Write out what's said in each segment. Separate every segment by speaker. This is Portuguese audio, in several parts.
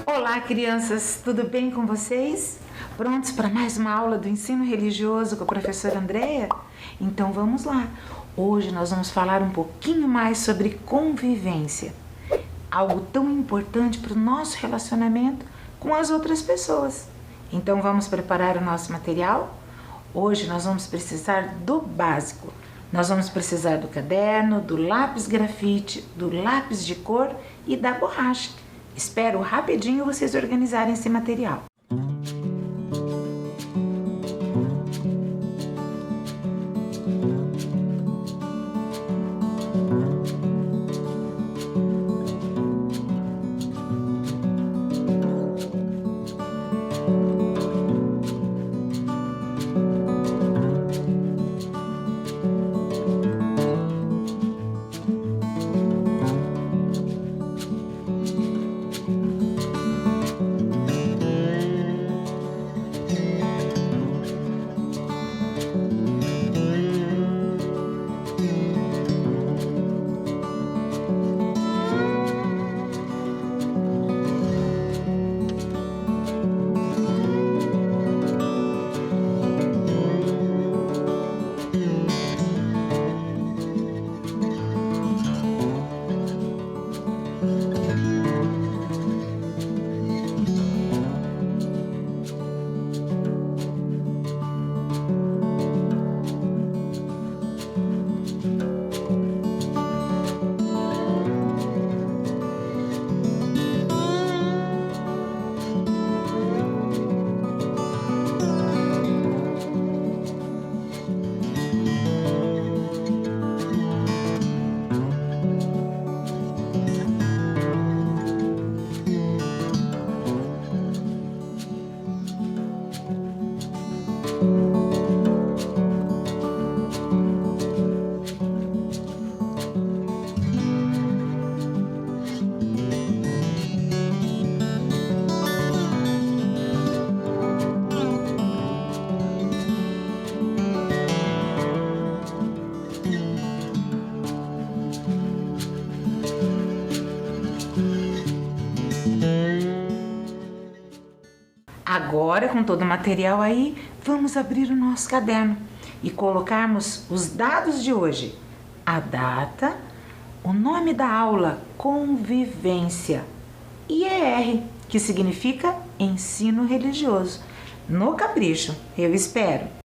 Speaker 1: Olá, crianças, tudo bem com vocês? Prontos para mais uma aula do ensino religioso com a professora Andréia? Então vamos lá! Hoje nós vamos falar um pouquinho mais sobre convivência, algo tão importante para o nosso relacionamento com as outras pessoas. Então vamos preparar o nosso material? Hoje nós vamos precisar do básico. Nós vamos precisar do caderno, do lápis grafite, do lápis de cor e da borracha. Espero rapidinho vocês organizarem esse material. Agora, com todo o material aí, vamos abrir o nosso caderno e colocarmos os dados de hoje. A data, o nome da aula, convivência, e ER, que significa ensino religioso. No capricho, eu espero.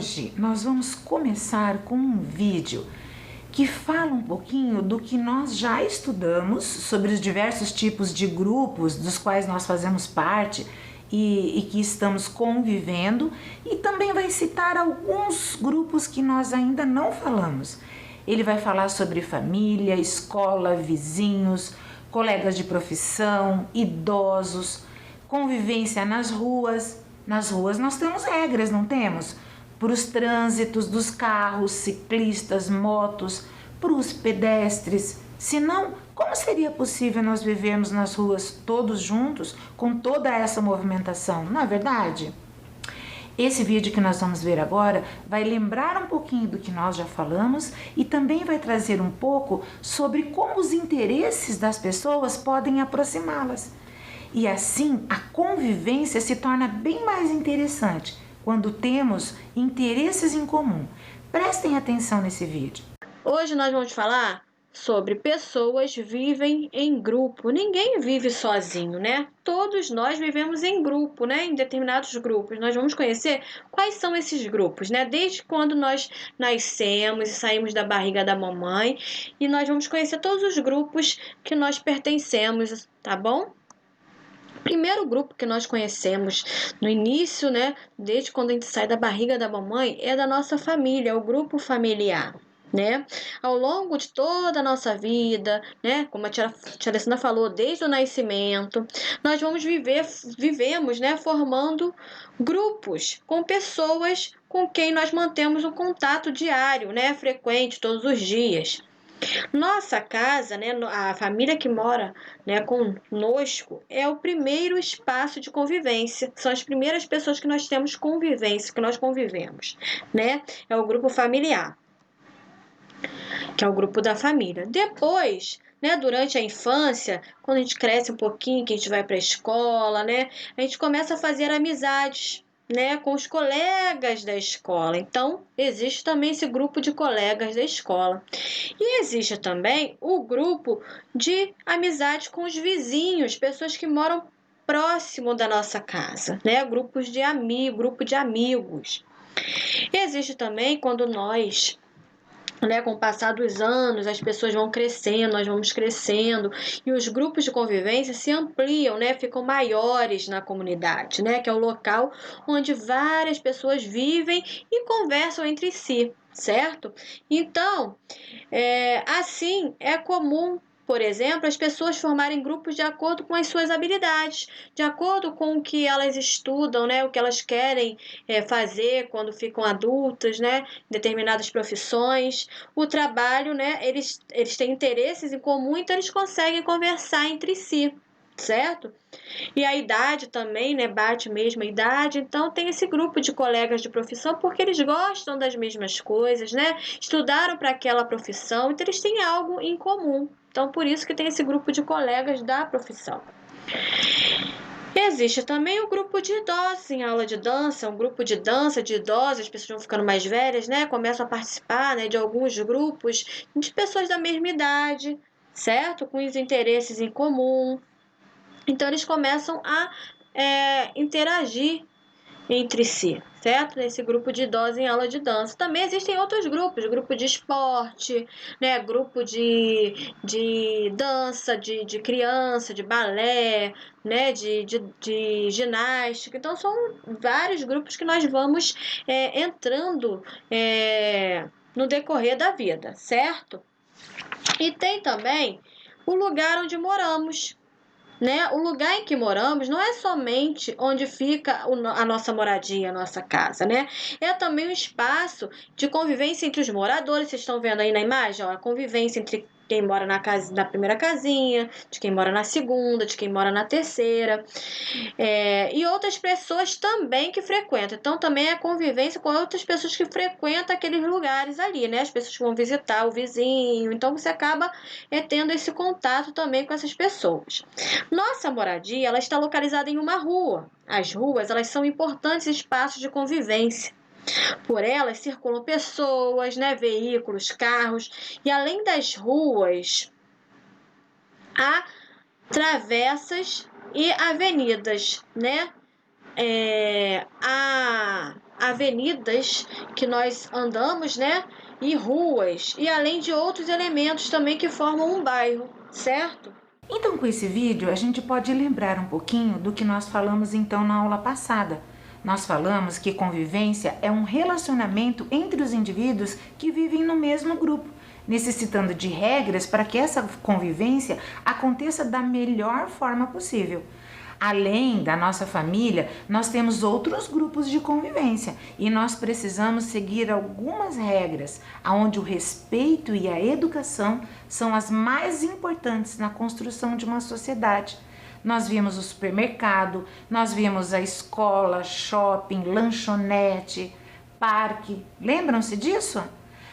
Speaker 1: Hoje nós vamos começar com um vídeo que fala um pouquinho do que nós já estudamos sobre os diversos tipos de grupos dos quais nós fazemos parte e que estamos convivendo, e também vai citar alguns grupos que nós ainda não falamos. Ele vai falar sobre família, escola, vizinhos, colegas de profissão, idosos, convivência nas ruas. Nas ruas nós temos regras, não temos? Para os trânsitos dos carros, ciclistas, motos, para os pedestres. Senão, como seria possível nós vivermos nas ruas todos juntos com toda essa movimentação, não é verdade? Esse vídeo que nós vamos ver agora vai lembrar um pouquinho do que nós já falamos e também vai trazer um pouco sobre como os interesses das pessoas podem aproximá-las. E assim, a convivência se torna bem mais interessante quando temos interesses em comum. Prestem atenção nesse vídeo.
Speaker 2: Hoje nós vamos falar sobre pessoas vivem em grupo. Ninguém vive sozinho, né? Todos nós vivemos em grupo, né? Em determinados grupos. Nós vamos conhecer quais são esses grupos, né? Desde quando nós nascemos e saímos da barriga da mamãe. E nós vamos conhecer todos os grupos que nós pertencemos, tá bom? O primeiro grupo que nós conhecemos no início, né? Desde quando a gente sai da barriga da mamãe, é da nossa família, é o grupo familiar. Né? Ao longo de toda a nossa vida, né? Como a tia Alessandra falou, desde o nascimento, nós vivemos, né? Formando grupos com pessoas com quem nós mantemos um contato diário, né? Frequente, todos os dias. Nossa casa, né, a família que mora, né, conosco é o primeiro espaço de convivência. São as primeiras pessoas que nós temos convivência, que nós convivemos, né? É o grupo familiar, que é o grupo da família. Depois, né, durante a infância, quando a gente cresce um pouquinho, que a gente vai para a escola, né, a gente começa a fazer amizades, né, com os colegas da escola. Então, existe também esse grupo de colegas da escola. E existe também o grupo de amizade com os vizinhos, pessoas que moram próximo da nossa casa, né, grupo de amigos. E existe também quando nós, né, com o passar dos anos, as pessoas vão crescendo, nós vamos crescendo e os grupos de convivência se ampliam, né, ficam maiores na comunidade, né, que é o local onde várias pessoas vivem e conversam entre si, certo? Então, assim é comum, por exemplo, as pessoas formarem grupos de acordo com as suas habilidades, de acordo com o que elas estudam, né, o que elas querem fazer quando ficam adultas, né, determinadas profissões, o trabalho, né, eles têm interesses em comum, então eles conseguem conversar entre si, certo? E a idade também, né, bate mesmo a idade, então tem esse grupo de colegas de profissão porque eles gostam das mesmas coisas, né, estudaram para aquela profissão, então eles têm algo em comum. Então, por isso que tem esse grupo de colegas da profissão. Existe também o grupo de idosos em aula de dança, um grupo de dança de idosos, as pessoas vão ficando mais velhas, né? Começam a participar, né, de alguns grupos de pessoas da mesma idade, certo? Com os interesses em comum. Então, eles começam a interagir entre si, certo? Nesse grupo de idosos em aula de dança. Também existem outros grupos, grupo de esporte, né? Grupo de dança, de criança, de balé, né? De ginástica. Então, são vários grupos que nós vamos entrando no decorrer da vida, certo? E tem também o lugar onde moramos, né? O lugar em que moramos não é somente onde fica a nossa moradia, a nossa casa, né? É também um espaço de convivência entre os moradores. Vocês estão vendo aí na imagem, ó, a convivência entre quem mora na primeira casinha, de quem mora na segunda, de quem mora na terceira, e outras pessoas também que frequentam. Então, também é a convivência com outras pessoas que frequentam aqueles lugares ali, né? As pessoas que vão visitar o vizinho. Então, você acaba tendo esse contato também com essas pessoas. Nossa moradia, ela está localizada em uma rua. As ruas, elas são importantes espaços de convivência. Por elas circulam pessoas, né, veículos, carros, e além das ruas, há travessas e avenidas, né? há avenidas que nós andamos, né? E ruas, e além de outros elementos também que formam um bairro, certo?
Speaker 1: Então, com esse vídeo, a gente pode lembrar um pouquinho do que nós falamos então na aula passada. Nós falamos que convivência é um relacionamento entre os indivíduos que vivem no mesmo grupo, necessitando de regras para que essa convivência aconteça da melhor forma possível. Além da nossa família, nós temos outros grupos de convivência e nós precisamos seguir algumas regras, onde o respeito e a educação são as mais importantes na construção de uma sociedade. Nós vimos o supermercado, nós vimos a escola, shopping, lanchonete, parque. Lembram-se disso?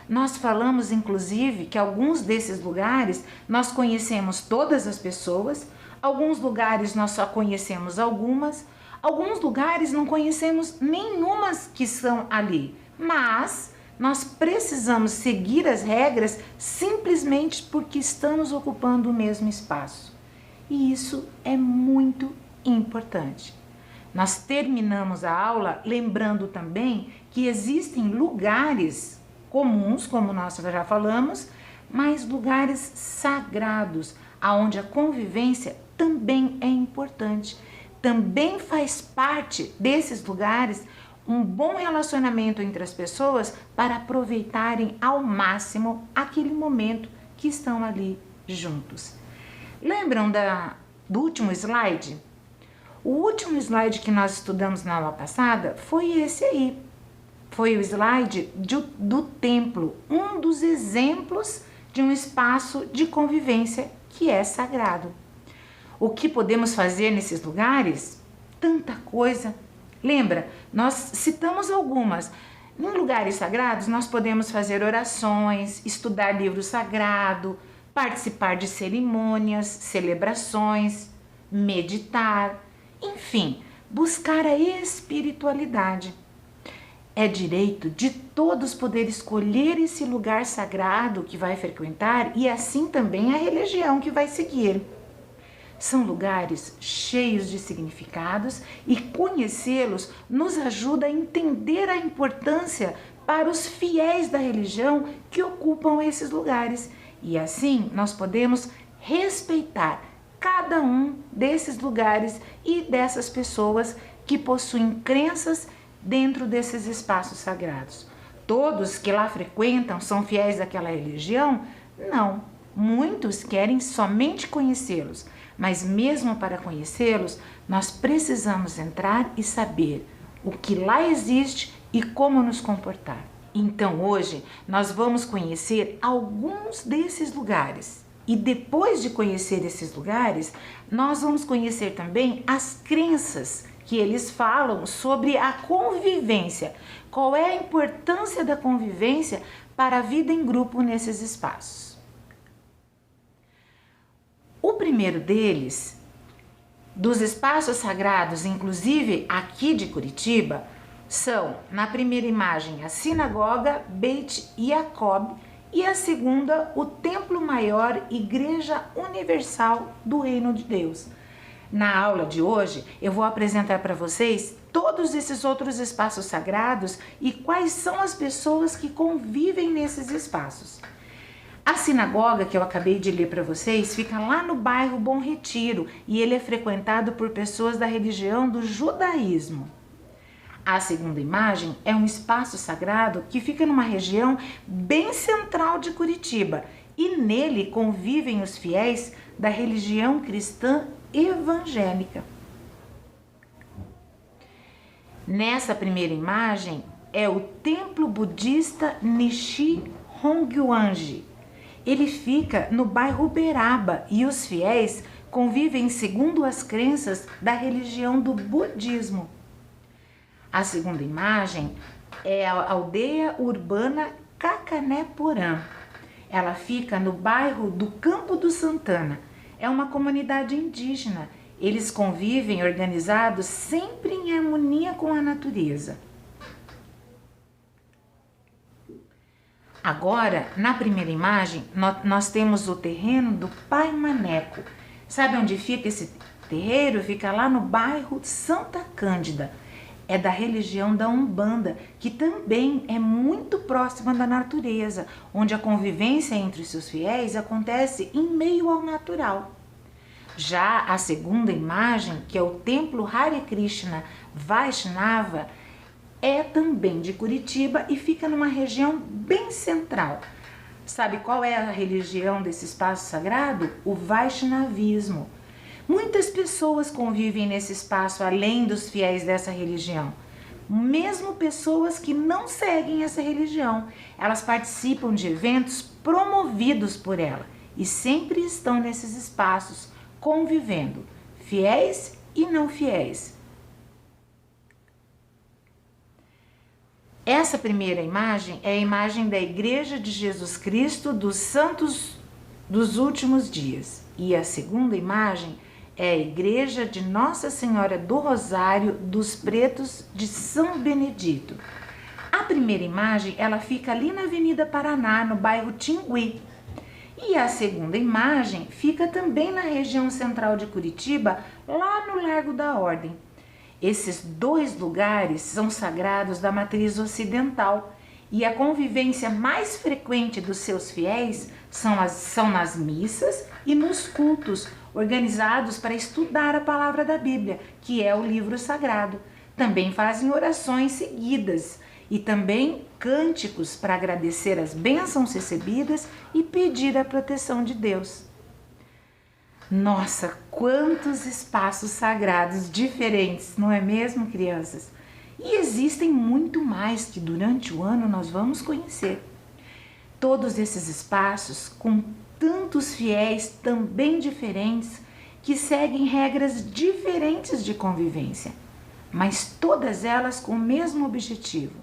Speaker 1: Nós falamos, inclusive, que alguns desses lugares nós conhecemos todas as pessoas, alguns lugares nós só conhecemos alguns lugares não conhecemos nenhumas que são ali, mas nós precisamos seguir as regras simplesmente porque estamos ocupando o mesmo espaço. E isso é muito importante. Nós terminamos a aula lembrando também que existem lugares comuns, como nós já falamos, mas lugares sagrados, onde a convivência também é importante. Também faz parte desses lugares um bom relacionamento entre as pessoas para aproveitarem ao máximo aquele momento que estão ali juntos. Lembram do último slide? O último slide que nós estudamos na aula passada foi esse aí. Foi o slide do templo, um dos exemplos de um espaço de convivência que é sagrado. O que podemos fazer nesses lugares? Tanta coisa. Lembra, nós citamos algumas. Em lugares sagrados, nós podemos fazer orações, estudar livro sagrado, participar de cerimônias, celebrações, meditar, enfim, buscar a espiritualidade. É direito de todos poder escolher esse lugar sagrado que vai frequentar e assim também a religião que vai seguir. São lugares cheios de significados e conhecê-los nos ajuda a entender a importância para os fiéis da religião que ocupam esses lugares. E assim nós podemos respeitar cada um desses lugares e dessas pessoas que possuem crenças dentro desses espaços sagrados. Todos que lá frequentam são fiéis àquela religião? Não. Muitos querem somente conhecê-los, mas mesmo para conhecê-los, nós precisamos entrar e saber o que lá existe e como nos comportar. Então hoje nós vamos conhecer alguns desses lugares. E depois de conhecer esses lugares, nós vamos conhecer também as crenças que eles falam sobre a convivência. Qual é a importância da convivência para a vida em grupo nesses espaços? O primeiro deles, dos espaços sagrados, inclusive aqui de Curitiba, são, na primeira imagem, a sinagoga Beit Yaakov e a segunda, o Templo Maior, Igreja Universal do Reino de Deus. Na aula de hoje, eu vou apresentar para vocês todos esses outros espaços sagrados e quais são as pessoas que convivem nesses espaços. A sinagoga que eu acabei de ler para vocês fica lá no bairro Bom Retiro e ele é frequentado por pessoas da religião do judaísmo. A segunda imagem é um espaço sagrado que fica numa região bem central de Curitiba e nele convivem os fiéis da religião cristã evangélica. Nessa primeira imagem é o templo budista Nishi Hongwanji. Ele fica no bairro Uberaba e os fiéis convivem segundo as crenças da religião do budismo. A segunda imagem é a aldeia urbana Cacanéporã. Ela fica no bairro do Campo do Santana. É uma comunidade indígena. Eles convivem organizados sempre em harmonia com a natureza. Agora, na primeira imagem, nós temos o terreno do Pai Maneco. Sabe onde fica esse terreiro fica lá no bairro Santa Cândida. É da religião da Umbanda, que também é muito próxima da natureza, onde a convivência entre os seus fiéis acontece em meio ao natural. Já a segunda imagem, que é o templo Hare Krishna Vaishnava, é também de Curitiba e fica numa região bem central. Sabe qual é a religião desse espaço sagrado? O Vaishnavismo. Muitas pessoas convivem nesse espaço além dos fiéis dessa religião. Mesmo pessoas que não seguem essa religião, elas participam de eventos promovidos por ela e sempre estão nesses espaços convivendo, fiéis e não fiéis. Essa primeira imagem é a imagem da Igreja de Jesus Cristo dos Santos dos Últimos Dias. E a segunda imagem é a Igreja de Nossa Senhora do Rosário dos Pretos de São Benedito. A primeira imagem, ela fica ali na Avenida Paraná, no bairro Tingui. E a segunda imagem fica também na região central de Curitiba, lá no Largo da Ordem. Esses dois lugares são sagrados da matriz ocidental e a convivência mais frequente dos seus fiéis são nas missas e nos cultos organizados para estudar a palavra da Bíblia, que é o livro sagrado. Também fazem orações seguidas e também cânticos para agradecer as bênçãos recebidas e pedir a proteção de Deus. Nossa, quantos espaços sagrados diferentes, não é mesmo, crianças? E existem muito mais que durante o ano nós vamos conhecer. Todos esses espaços com tantos fiéis também diferentes que seguem regras diferentes de convivência, mas todas elas com o mesmo objetivo: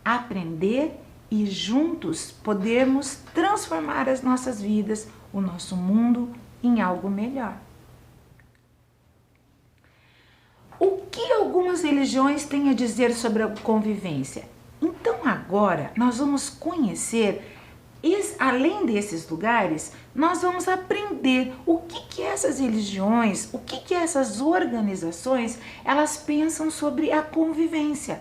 Speaker 1: aprender e juntos podermos transformar as nossas vidas, o nosso mundo em algo melhor. O que algumas religiões têm a dizer sobre a convivência? Então agora nós vamos conhecer, além desses lugares, nós vamos aprender o que essas religiões, o que essas organizações, elas pensam sobre a convivência.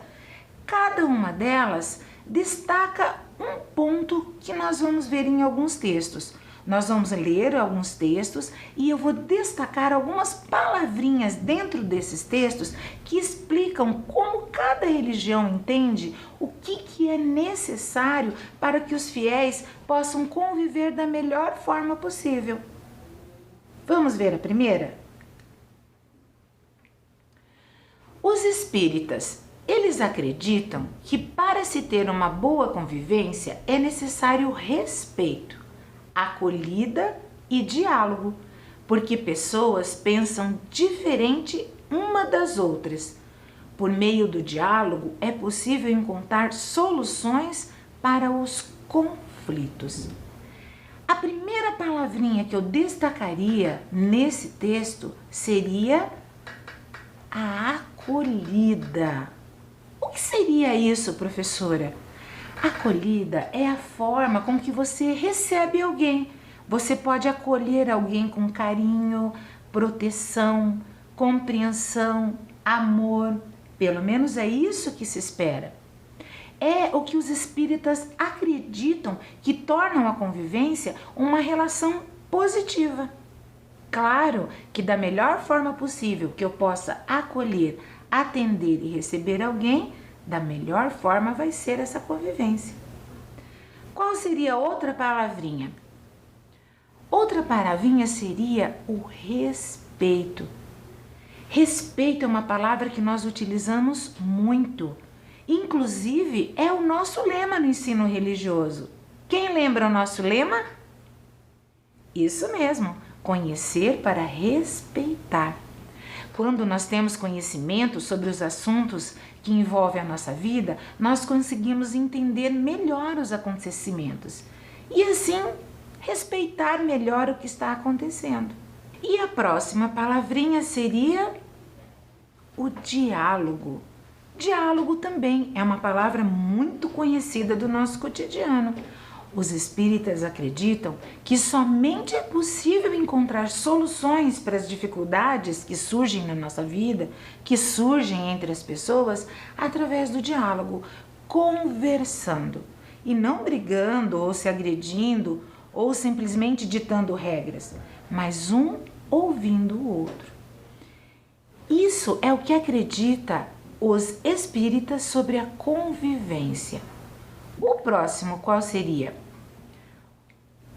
Speaker 1: Cada uma delas destaca um ponto que nós vamos ver em alguns textos. Nós vamos ler alguns textos e eu vou destacar algumas palavrinhas dentro desses textos que explicam como cada religião entende o que é necessário para que os fiéis possam conviver da melhor forma possível. Vamos ver a primeira? Os espíritas, eles acreditam que para se ter uma boa convivência é necessário respeito, acolhida e diálogo, porque pessoas pensam diferente uma das outras. Por meio do diálogo é possível encontrar soluções para os conflitos. A primeira palavrinha que eu destacaria nesse texto seria a acolhida. O que seria isso, professora? Acolhida é a forma com que você recebe alguém. Você pode acolher alguém com carinho, proteção, compreensão, amor. Pelo menos é isso que se espera. É o que os espíritas acreditam que tornam a convivência uma relação positiva. Claro que da melhor forma possível que eu possa acolher, atender e receber alguém, da melhor forma vai ser essa convivência. Qual seria outra palavrinha? Outra palavrinha seria o respeito. Respeito é uma palavra que nós utilizamos muito. Inclusive, é o nosso lema no ensino religioso. Quem lembra o nosso lema? Isso mesmo, conhecer para respeitar. Quando nós temos conhecimento sobre os assuntos que envolvem a nossa vida, nós conseguimos entender melhor os acontecimentos e assim respeitar melhor o que está acontecendo. E a próxima palavrinha seria o diálogo. Diálogo também é uma palavra muito conhecida do nosso cotidiano. Os espíritas acreditam que somente é possível encontrar soluções para as dificuldades que surgem na nossa vida, que surgem entre as pessoas, através do diálogo, conversando, e não brigando ou se agredindo ou simplesmente ditando regras, mas um ouvindo o outro. Isso é o que acredita os espíritas sobre a convivência. O próximo qual seria?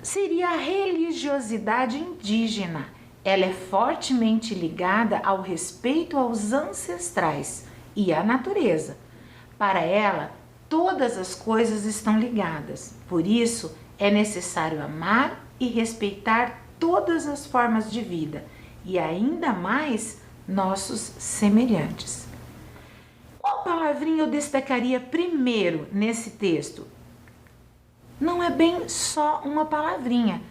Speaker 1: Seria a religiosidade indígena. Ela é fortemente ligada ao respeito aos ancestrais e à natureza. Para ela, todas as coisas estão ligadas. Por isso, é necessário amar e respeitar todas as formas de vida e ainda mais nossos semelhantes. Qual palavrinha eu destacaria primeiro nesse texto? Não é bem só uma palavrinha.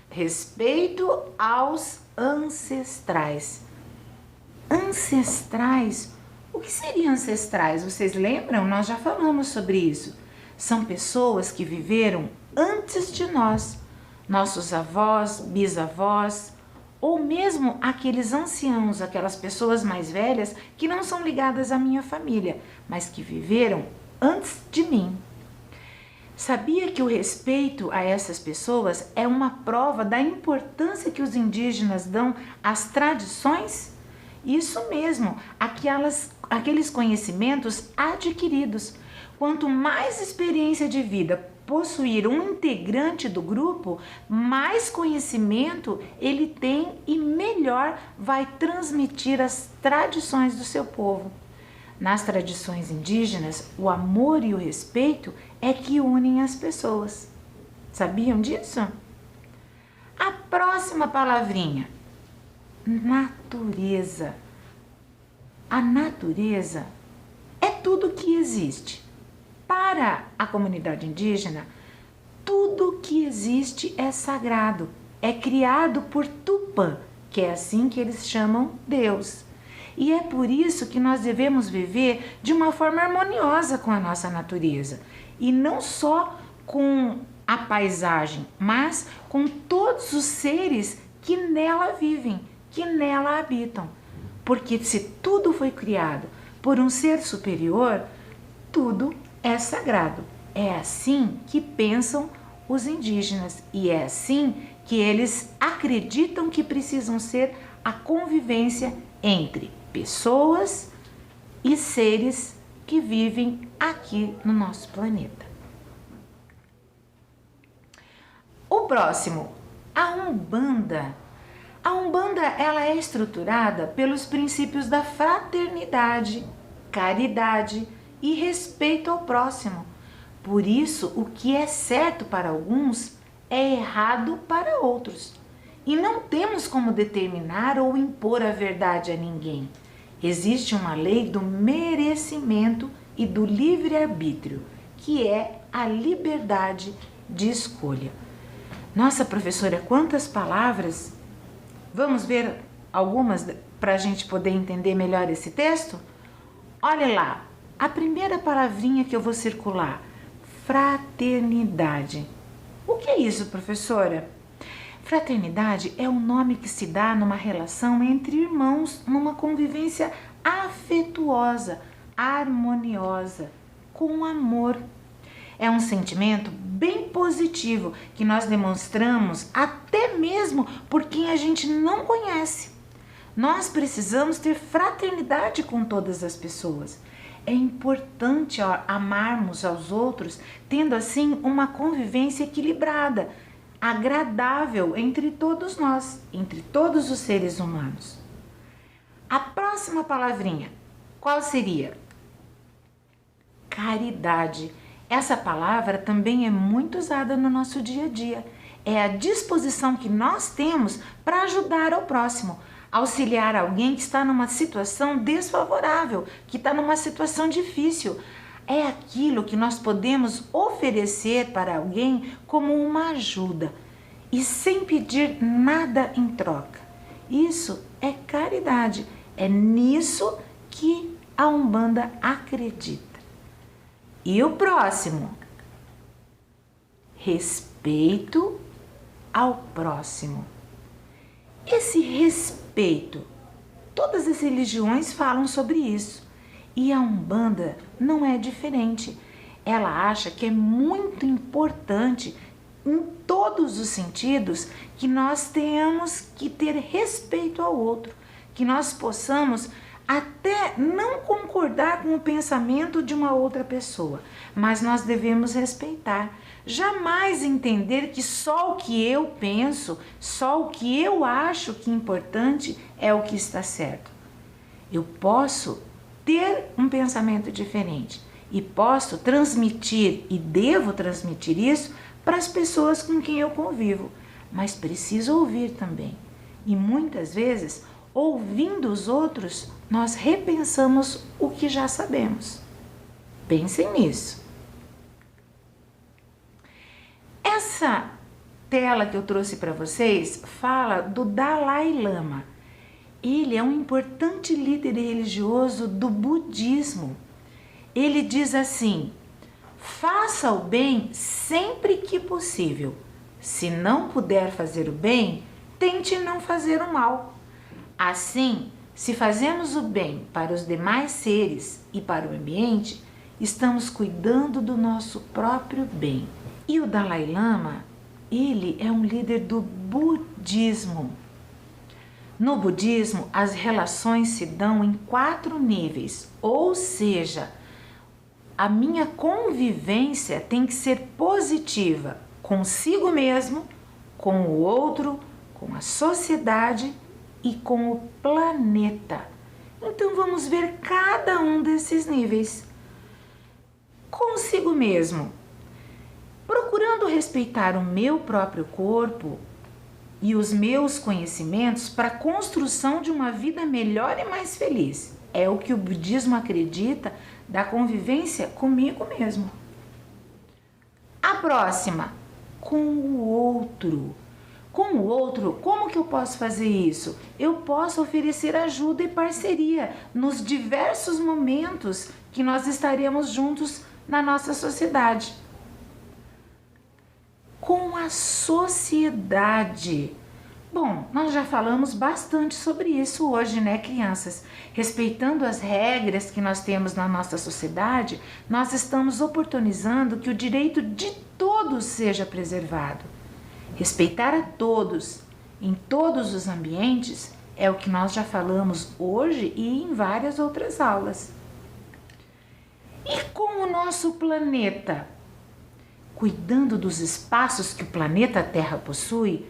Speaker 1: Respeito aos ancestrais. Ancestrais? O que seriam ancestrais? Vocês lembram? Nós já falamos sobre isso. São pessoas que viveram antes de nós. Nossos avós, bisavós, ou mesmo aqueles anciãos, aquelas pessoas mais velhas que não são ligadas à minha família, mas que viveram antes de mim. Sabia que o respeito a essas pessoas é uma prova da importância que os indígenas dão às tradições? Isso mesmo, aqueles conhecimentos adquiridos. Quanto mais experiência de vida possuir um integrante do grupo, mais conhecimento ele tem e melhor vai transmitir as tradições do seu povo. Nas tradições indígenas, o amor e o respeito é que unem as pessoas. Sabiam disso? A próxima palavrinha, natureza. A natureza é tudo que existe. Para a comunidade indígena, tudo que existe é sagrado, é criado por Tupã, que é assim que eles chamam Deus. E é por isso que nós devemos viver de uma forma harmoniosa com a nossa natureza. E não só com a paisagem, mas com todos os seres que nela vivem, que nela habitam. Porque se tudo foi criado por um ser superior, tudo é sagrado. É assim que pensam os indígenas e é assim que eles acreditam que precisam ser a convivência entre pessoas e seres que vivem aqui no nosso planeta. O próximo, a Umbanda. A Umbanda ela é estruturada pelos princípios da fraternidade, caridade e respeito ao próximo. Por isso, o que é certo para alguns é errado para outros. E não temos como determinar ou impor a verdade a ninguém. Existe uma lei do merecimento e do livre-arbítrio, que é a liberdade de escolha. Nossa, professora, quantas palavras! Vamos ver algumas para a gente poder entender melhor esse texto? Olha lá, a primeira palavrinha que eu vou circular, fraternidade. O que é isso, professora? Fraternidade é um nome que se dá numa relação entre irmãos, numa convivência afetuosa, harmoniosa, com amor. É um sentimento bem positivo que nós demonstramos até mesmo por quem a gente não conhece. Nós precisamos ter fraternidade com todas as pessoas. É importante amarmos aos outros, tendo assim uma convivência equilibrada, agradável entre todos nós, entre todos os seres humanos. A próxima palavrinha, qual seria? Caridade. Essa palavra também é muito usada no nosso dia a dia. É a disposição que nós temos para ajudar ao próximo, auxiliar alguém que está numa situação desfavorável, que está numa situação difícil. É aquilo que nós podemos oferecer para alguém como uma ajuda e sem pedir nada em troca. Isso é caridade. É nisso que a Umbanda acredita. E o próximo? respeito ao próximo. Esse respeito, todas as religiões falam sobre isso. E a Umbanda não é diferente. Ela acha que é muito importante, em todos os sentidos, que nós tenhamos que ter respeito ao outro, que nós possamos até não concordar com o pensamento de uma outra pessoa, mas nós devemos respeitar. Jamais entender que só o que eu penso, só o que eu acho que é importante é o que está certo. Eu posso ter um pensamento diferente e posso transmitir e devo transmitir isso para as pessoas com quem eu convivo, mas preciso ouvir também. E muitas vezes, ouvindo os outros, nós repensamos o que já sabemos. Pensem nisso. Essa tela que eu trouxe para vocês fala do Dalai Lama. Ele é um importante líder religioso do budismo. Ele diz assim: faça o bem sempre que possível. Se não puder fazer o bem, tente não fazer o mal. Assim, se fazemos o bem para os demais seres e para o ambiente, estamos cuidando do nosso próprio bem. E o Dalai Lama, ele é um líder do budismo. No budismo, as relações se dão em 4 níveis, ou seja, a minha convivência tem que ser positiva consigo mesmo, com o outro, com a sociedade e com o planeta. Então vamos ver cada um desses níveis. Consigo mesmo, procurando respeitar o meu próprio corpo e os meus conhecimentos para a construção de uma vida melhor e mais feliz. É o que o budismo acredita da convivência comigo mesmo. A próxima, com o outro. Com o outro, como que eu posso fazer isso? Eu posso oferecer ajuda e parceria nos diversos momentos que nós estaremos juntos na nossa sociedade. Com a sociedade. Bom, nós já falamos bastante sobre isso hoje, né, crianças? Respeitando as regras que nós temos na nossa sociedade, nós estamos oportunizando que o direito de todos seja preservado. Respeitar a todos, em todos os ambientes, é o que nós já falamos hoje e em várias outras aulas. E com o nosso planeta? Cuidando dos espaços que o planeta Terra possui,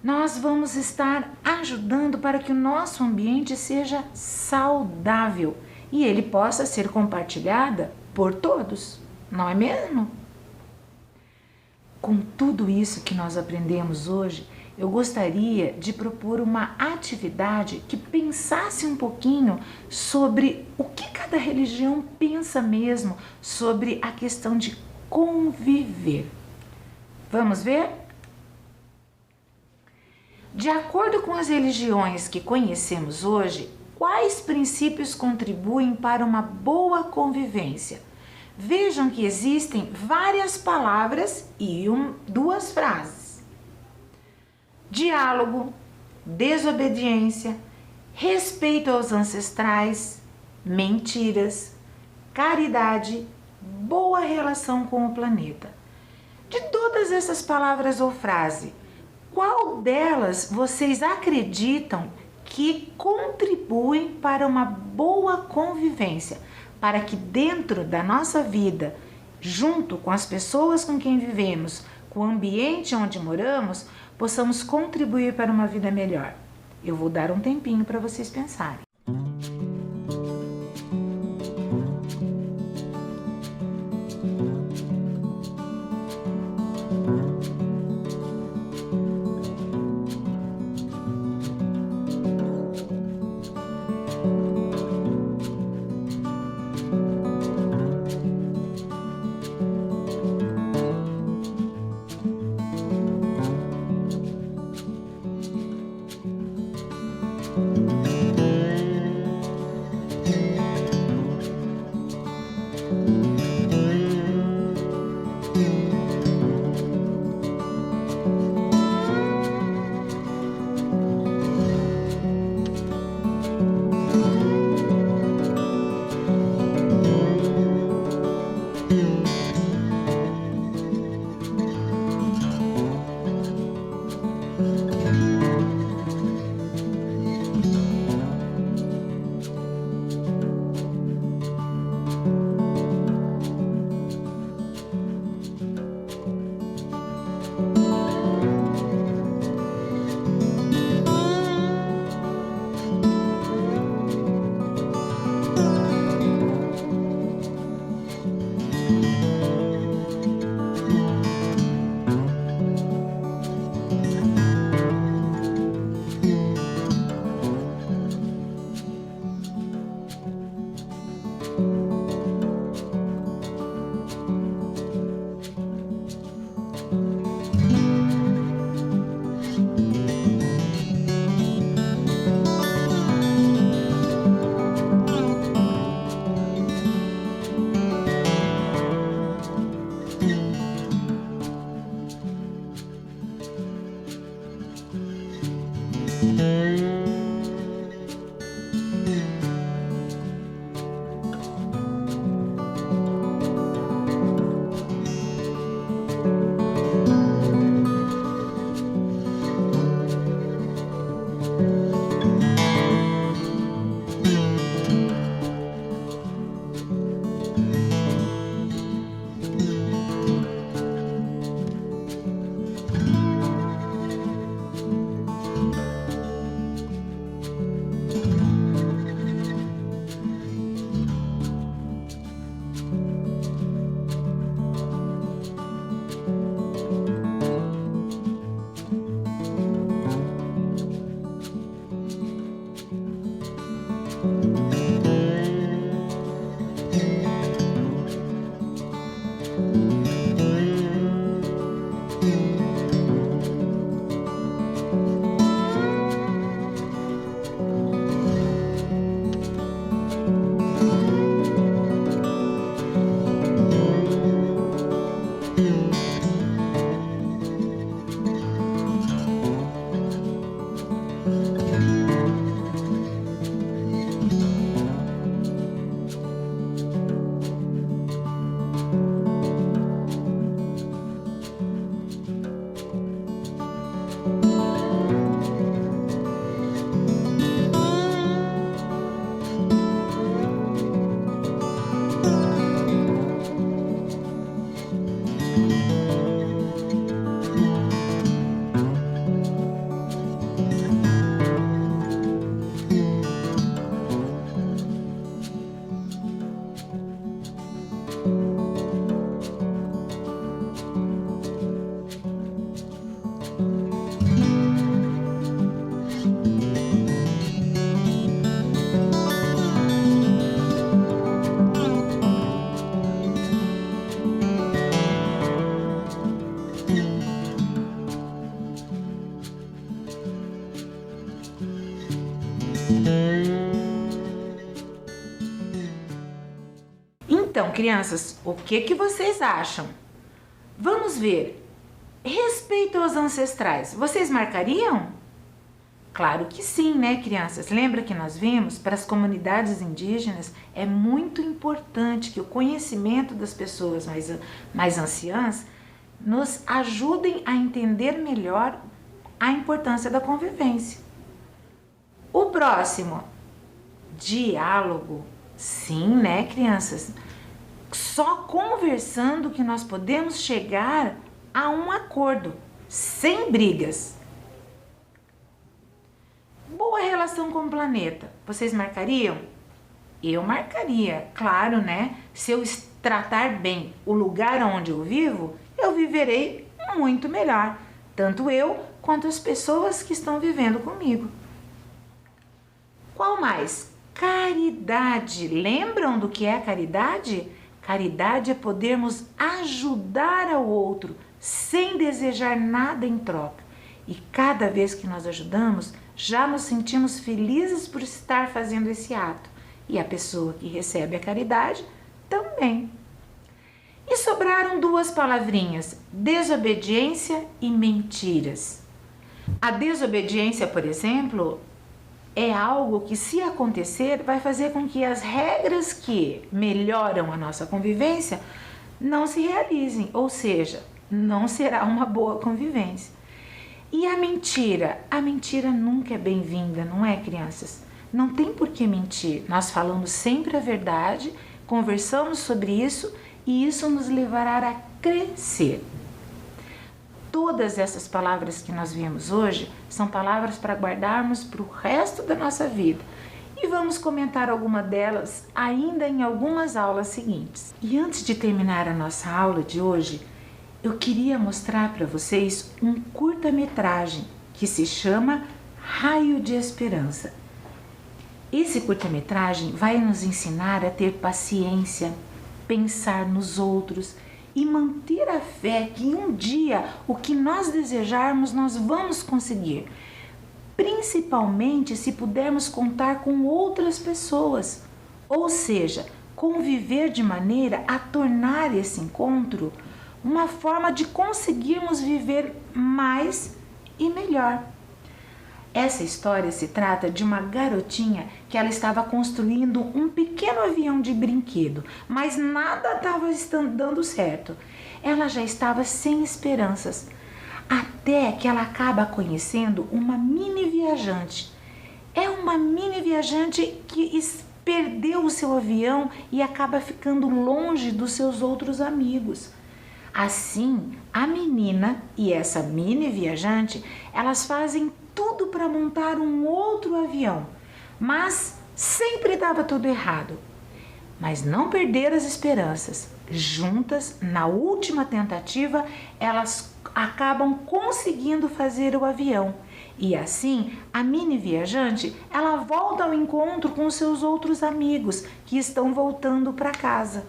Speaker 1: nós vamos estar ajudando para que o nosso ambiente seja saudável e ele possa ser compartilhado por todos, não é mesmo? Com tudo isso que nós aprendemos hoje, eu gostaria de propor uma atividade que pensasse um pouquinho sobre o que cada religião pensa mesmo sobre a questão de conviver. Vamos ver? De acordo com as religiões que conhecemos hoje, quais princípios contribuem para uma boa convivência? Vejam que existem várias palavras e 2 frases. Diálogo, desobediência, respeito aos ancestrais, mentiras, caridade, boa relação com o planeta. De todas essas palavras ou frases, qual delas vocês acreditam que contribuem para uma boa convivência? Para que dentro da nossa vida, junto com as pessoas com quem vivemos, com o ambiente onde moramos, possamos contribuir para uma vida melhor. Eu vou dar um tempinho para vocês pensarem. Então, crianças, o que vocês acham? Vamos ver. Respeito aos ancestrais, vocês marcariam? Claro que sim, né, crianças? Lembra que nós vimos, para as comunidades indígenas, é muito importante que o conhecimento das pessoas mais anciãs nos ajudem a entender melhor a importância da convivência. O próximo, diálogo. Sim, né, crianças? Só conversando que nós podemos chegar a um acordo, sem brigas. Boa relação com o planeta, vocês marcariam? Eu marcaria, claro, né? Se eu tratar bem o lugar onde eu vivo, eu viverei muito melhor, tanto eu quanto as pessoas que estão vivendo comigo. Qual mais? Caridade. Lembram do que é caridade? Caridade é podermos ajudar ao outro sem desejar nada em troca. E cada vez que nós ajudamos, já nos sentimos felizes por estar fazendo esse ato. E a pessoa que recebe a caridade também. E sobraram duas palavrinhas: desobediência e mentiras. A desobediência, por exemplo, é algo que, se acontecer, vai fazer com que as regras que melhoram a nossa convivência não se realizem, ou seja, não será uma boa convivência. E a mentira nunca é bem-vinda, não é, crianças? Não tem por que mentir, nós falamos sempre a verdade, conversamos sobre isso e isso nos levará a crescer. Todas essas palavras que nós vimos hoje são palavras para guardarmos para o resto da nossa vida. E vamos comentar alguma delas ainda em algumas aulas seguintes. E antes de terminar a nossa aula de hoje, eu queria mostrar para vocês um curta-metragem que se chama Raio de Esperança. Esse curta-metragem vai nos ensinar a ter paciência, pensar nos outros e manter a fé que um dia o que nós desejarmos nós vamos conseguir, principalmente se pudermos contar com outras pessoas, ou seja, conviver de maneira a tornar esse encontro uma forma de conseguirmos viver mais e melhor. Essa história se trata de uma garotinha que ela estava construindo um pequeno avião de brinquedo, mas nada estava dando certo. Ela já estava sem esperanças, até que ela acaba conhecendo uma mini viajante. É uma mini viajante que perdeu o seu avião e acaba ficando longe dos seus outros amigos. Assim, a menina e essa mini viajante, elas fazem tudo para montar um outro avião, mas sempre dava tudo errado. Mas não perderam as esperanças. Juntas, na última tentativa, elas acabam conseguindo fazer o avião. E assim, a mini viajante, ela volta ao encontro com seus outros amigos que estão voltando para casa.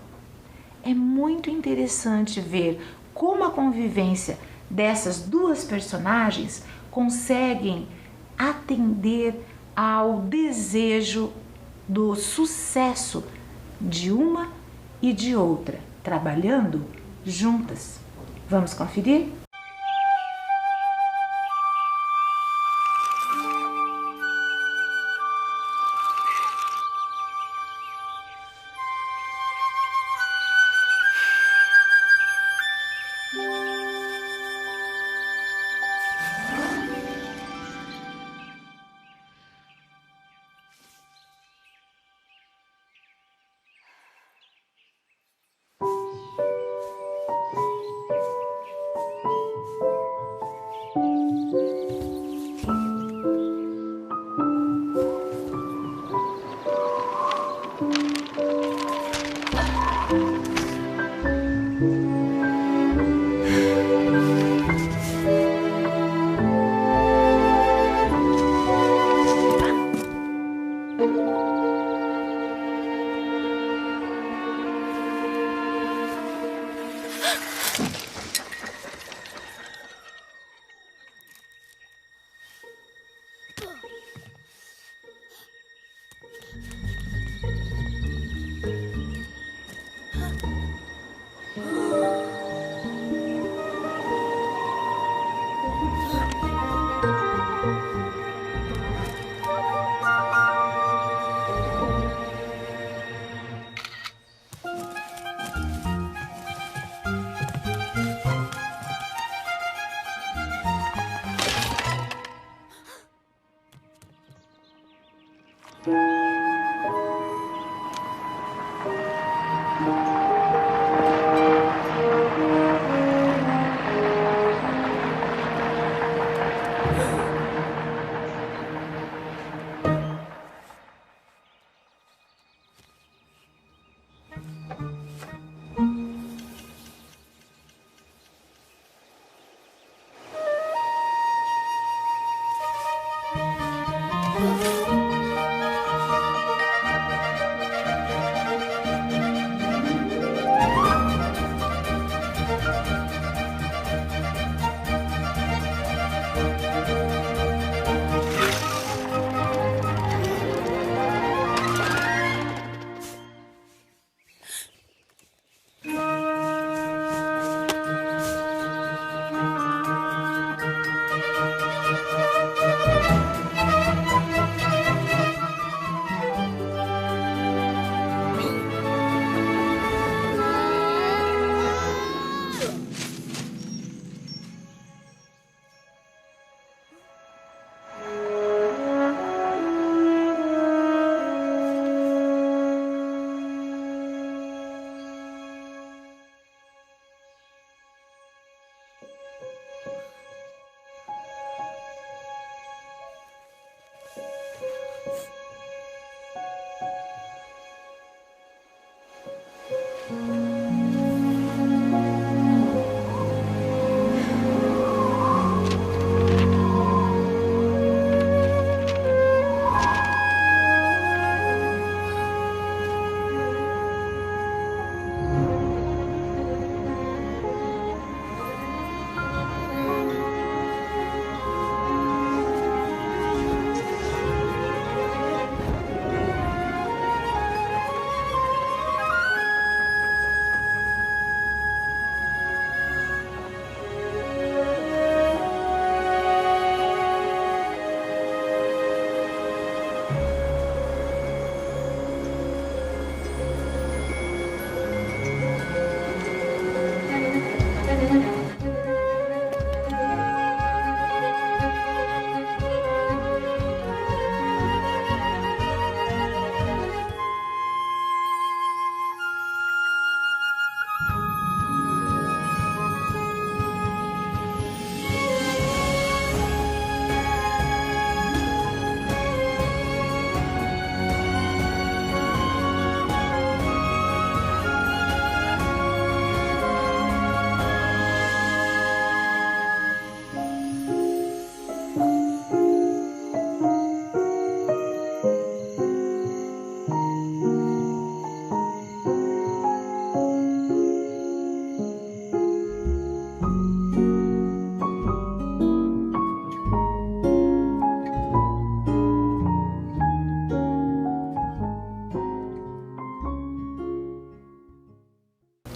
Speaker 1: É muito interessante ver como a convivência dessas duas personagens conseguem atender ao desejo do sucesso de uma e de outra, trabalhando juntas. Vamos conferir?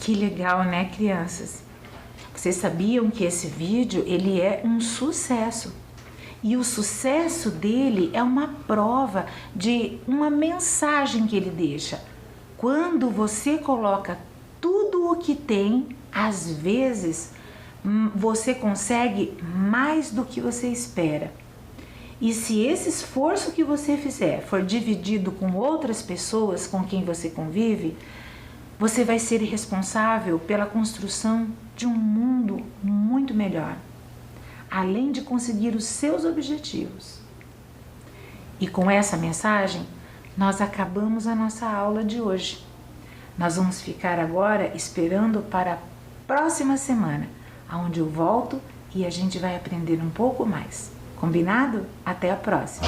Speaker 1: Que legal, né, crianças? Vocês sabiam que esse vídeo ele é um sucesso? E o sucesso dele é uma prova de uma mensagem que ele deixa. Quando você coloca tudo o que tem, às vezes você consegue mais do que você espera. E se esse esforço que você fizer for dividido com outras pessoas com quem você convive, você vai ser responsável pela construção de um mundo muito melhor, além de conseguir os seus objetivos. E com essa mensagem, nós acabamos a nossa aula de hoje. Nós vamos ficar agora esperando para a próxima semana, onde eu volto e a gente vai aprender um pouco mais. Combinado? Até a próxima!